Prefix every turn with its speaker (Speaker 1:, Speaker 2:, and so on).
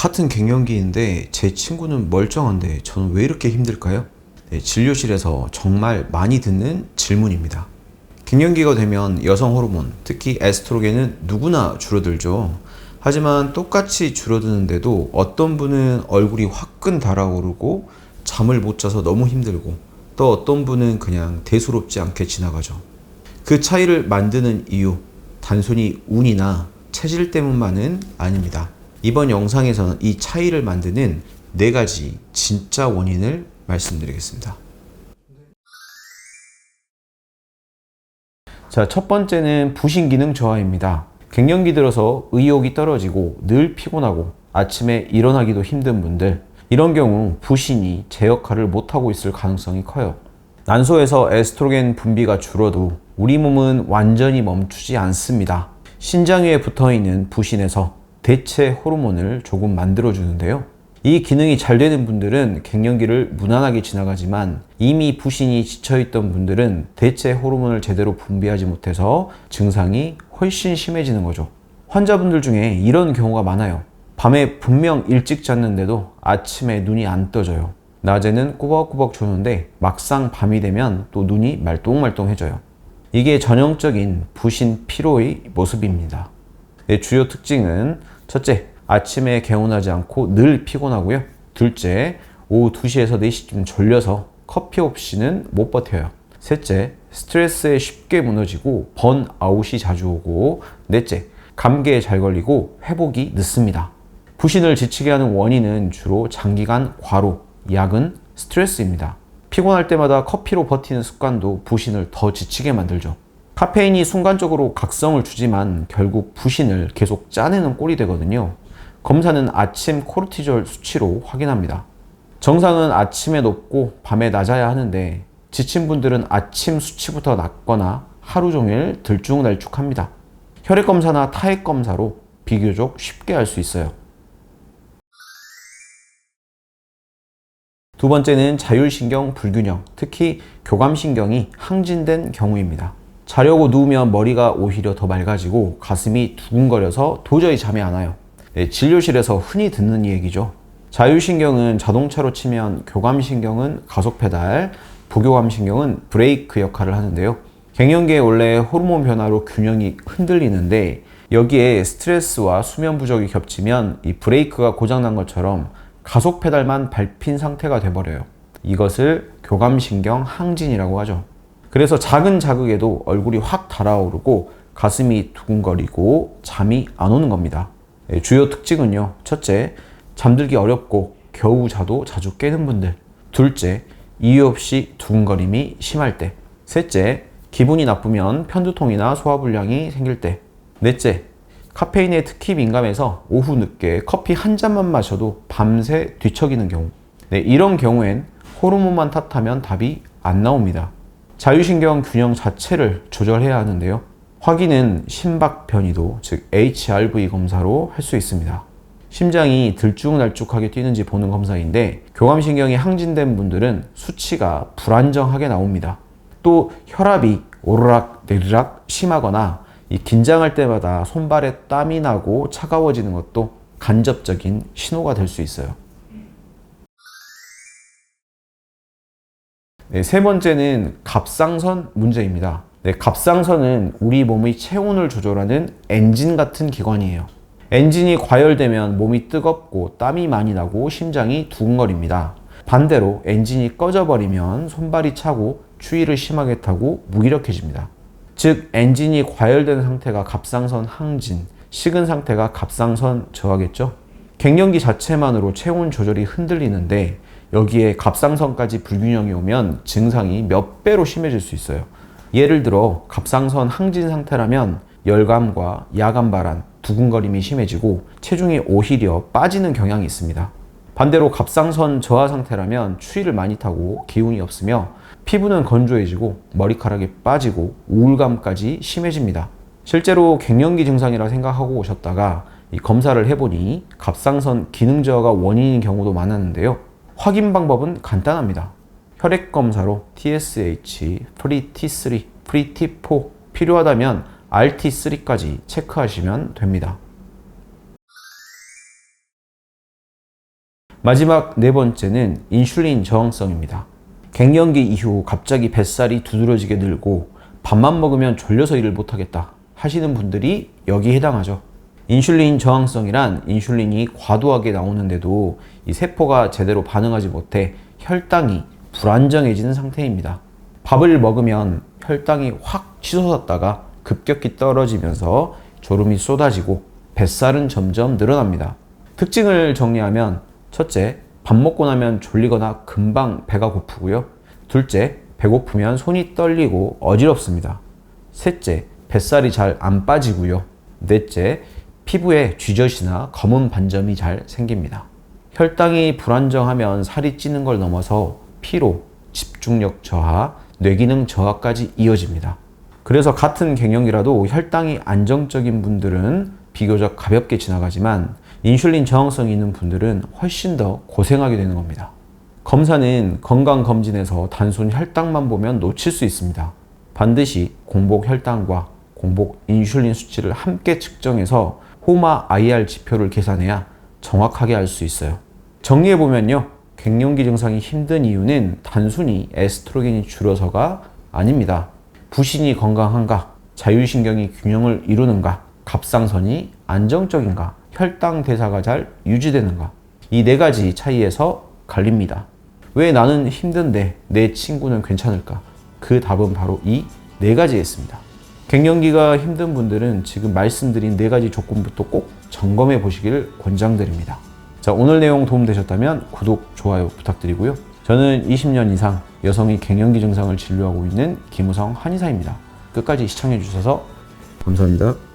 Speaker 1: 같은 갱년기인데 제 친구는 멀쩡한데 저는 왜 이렇게 힘들까요? 진료실에서 정말 많이 듣는 질문입니다. 갱년기가 되면 여성 호르몬, 특히 에스트로겐은 누구나 줄어들죠. 하지만 똑같이 줄어드는데도 어떤 분은 얼굴이 화끈 달아오르고 잠을 못 자서 너무 힘들고, 또 어떤 분은 그냥 대수롭지 않게 지나가죠. 그 차이를 만드는 이유, 단순히 운이나 체질 때문만은 아닙니다. 이번 영상에서는 이 차이를 만드는 4가지 진짜 원인을 말씀드리겠습니다. 자, 첫 번째는 부신 기능 저하입니다. 갱년기 들어서 의욕이 떨어지고 늘 피곤하고 아침에 일어나기도 힘든 분들, 이런 경우 부신이 제 역할을 못하고 있을 가능성이 커요. 난소에서 에스트로겐 분비가 줄어도 우리 몸은 완전히 멈추지 않습니다. 신장 위에 붙어있는 부신에서 대체 호르몬을 조금 만들어주는데요. 이 기능이 잘 되는 분들은 갱년기를 무난하게 지나가지만 이미 부신이 지쳐있던 분들은 대체 호르몬을 제대로 분비하지 못해서 증상이 훨씬 심해지는 거죠. 환자분들 중에 이런 경우가 많아요. 밤에 분명 일찍 잤는데도 아침에 눈이 안 떠져요. 낮에는 꾸벅꾸벅 조는데 막상 밤이 되면 또 눈이 말똥말똥해져요. 이게 전형적인 부신 피로의 모습입니다. 주요 특징은 첫째, 아침에 개운하지 않고 늘 피곤하고요. 둘째, 오후 2시에서 4시쯤 졸려서 커피 없이는 못 버텨요. 셋째, 스트레스에 쉽게 무너지고 번아웃이 자주 오고, 넷째, 감기에 잘 걸리고 회복이 늦습니다. 부신을 지치게 하는 원인은 주로 장기간 과로, 야근, 스트레스입니다. 피곤할 때마다 커피로 버티는 습관도 부신을 더 지치게 만들죠. 카페인이 순간적으로 각성을 주지만 결국 부신을 계속 짜내는 꼴이 되거든요. 검사는 아침 코르티졸 수치로 확인합니다. 정상은 아침에 높고 밤에 낮아야 하는데 지친 분들은 아침 수치부터 낮거나 하루 종일 들쭉날쭉합니다. 혈액 검사나 타액 검사로 비교적 쉽게 알 수 있어요. 두 번째는 자율신경 불균형, 특히 교감신경이 항진된 경우입니다. 자려고 누우면 머리가 오히려 더 맑아지고 가슴이 두근거려서 도저히 잠이 안 와요. 진료실에서 흔히 듣는 얘기죠. 자율신경은 자동차로 치면 교감신경은 가속페달, 부교감신경은 브레이크 역할을 하는데요. 갱년기에 원래 호르몬 변화로 균형이 흔들리는데 여기에 스트레스와 수면 부족이 겹치면 이 브레이크가 고장난 것처럼 가속 페달만 밟힌 상태가 돼버려요. 이것을 교감신경 항진이라고 하죠. 그래서 작은 자극에도 얼굴이 확 달아오르고 가슴이 두근거리고 잠이 안 오는 겁니다. 주요 특징은요. 첫째, 잠들기 어렵고 겨우 자도 자주 깨는 분들. 둘째, 이유 없이 두근거림이 심할 때. 셋째, 기분이 나쁘면 편두통이나 소화불량이 생길 때. 넷째, 카페인에 특히 민감해서 오후 늦게 커피 한 잔만 마셔도 밤새 뒤척이는 경우. 이런 경우엔 호르몬만 탓하면 답이 안 나옵니다. 자율신경 균형 자체를 조절해야 하는데요. 확인은 심박변이도, 즉 HRV 검사로 할 수 있습니다. 심장이 들쭉날쭉하게 뛰는지 보는 검사인데 교감신경이 항진된 분들은 수치가 불안정하게 나옵니다. 또 혈압이 오르락 내리락 심하거나 긴장할 때마다 손발에 땀이 나고 차가워지는 것도 간접적인 신호가 될 수 있어요. 세 번째는 갑상선 문제입니다. 갑상선은 우리 몸의 체온을 조절하는 엔진 같은 기관이에요. 엔진이 과열되면 몸이 뜨겁고 땀이 많이 나고 심장이 두근거립니다. 반대로 엔진이 꺼져버리면 손발이 차고 추위를 심하게 타고 무기력해집니다. 즉 엔진이 과열된 상태가 갑상선 항진, 식은 상태가 갑상선 저하겠죠. 갱년기 자체만으로 체온 조절이 흔들리는데 여기에 갑상선까지 불균형이 오면 증상이 몇 배로 심해질 수 있어요. 예를 들어 갑상선 항진 상태라면 열감과 야간발한, 두근거림이 심해지고 체중이 오히려 빠지는 경향이 있습니다. 반대로 갑상선 저하 상태라면 추위를 많이 타고 기운이 없으며 피부는 건조해지고 머리카락이 빠지고 우울감까지 심해집니다. 실제로 갱년기 증상이라 생각하고 오셨다가 이 검사를 해보니 갑상선 기능 저하가 원인인 경우도 많았는데요. 확인 방법은 간단합니다. 혈액 검사로 TSH, 프리-T3, 프리-T4, 필요하다면 RT3까지 체크하시면 됩니다. 마지막 네 번째는 인슐린 저항성입니다. 갱년기 이후 갑자기 뱃살이 두드러지게 늘고 밥만 먹으면 졸려서 일을 못하겠다 하시는 분들이 여기에 해당하죠. 인슐린 저항성이란 인슐린이 과도하게 나오는데도 이 세포가 제대로 반응하지 못해 혈당이 불안정해지는 상태입니다. 밥을 먹으면 혈당이 확 치솟았다가 급격히 떨어지면서 졸음이 쏟아지고 뱃살은 점점 늘어납니다. 특징을 정리하면 첫째, 밥 먹고 나면 졸리거나 금방 배가 고프고요. 둘째, 배고프면 손이 떨리고 어지럽습니다. 셋째, 뱃살이 잘 안 빠지고요. 넷째, 피부에 쥐젖이나 검은 반점이 잘 생깁니다. 혈당이 불안정하면 살이 찌는 걸 넘어서 피로, 집중력 저하, 뇌기능 저하까지 이어집니다. 그래서 같은 갱년기라도 혈당이 안정적인 분들은 비교적 가볍게 지나가지만 인슐린 저항성이 있는 분들은 훨씬 더 고생하게 되는 겁니다. 검사는 건강검진에서 단순 혈당만 보면 놓칠 수 있습니다. 반드시 공복 혈당과 공복 인슐린 수치를 함께 측정해서 호마 IR 지표를 계산해야 정확하게 알 수 있어요. 정리해보면요. 갱년기 증상이 힘든 이유는 단순히 에스트로겐이 줄어서가 아닙니다. 부신이 건강한가, 자율신경이 균형을 이루는가, 갑상선이 안정적인가, 혈당 대사가 잘 유지되는가, 이 네 가지 차이에서 갈립니다. 왜 나는 힘든데 내 친구는 괜찮을까? 그 답은 바로 이 네 가지에 있습니다. 갱년기가 힘든 분들은 지금 말씀드린 네 가지 조건부터 꼭 점검해 보시기를 권장드립니다. 자, 오늘 내용 도움되셨다면 구독, 좋아요 부탁드리고요. 저는 20년 이상 여성이 갱년기 증상을 진료하고 있는 김우성 한의사입니다. 끝까지 시청해 주셔서 감사합니다.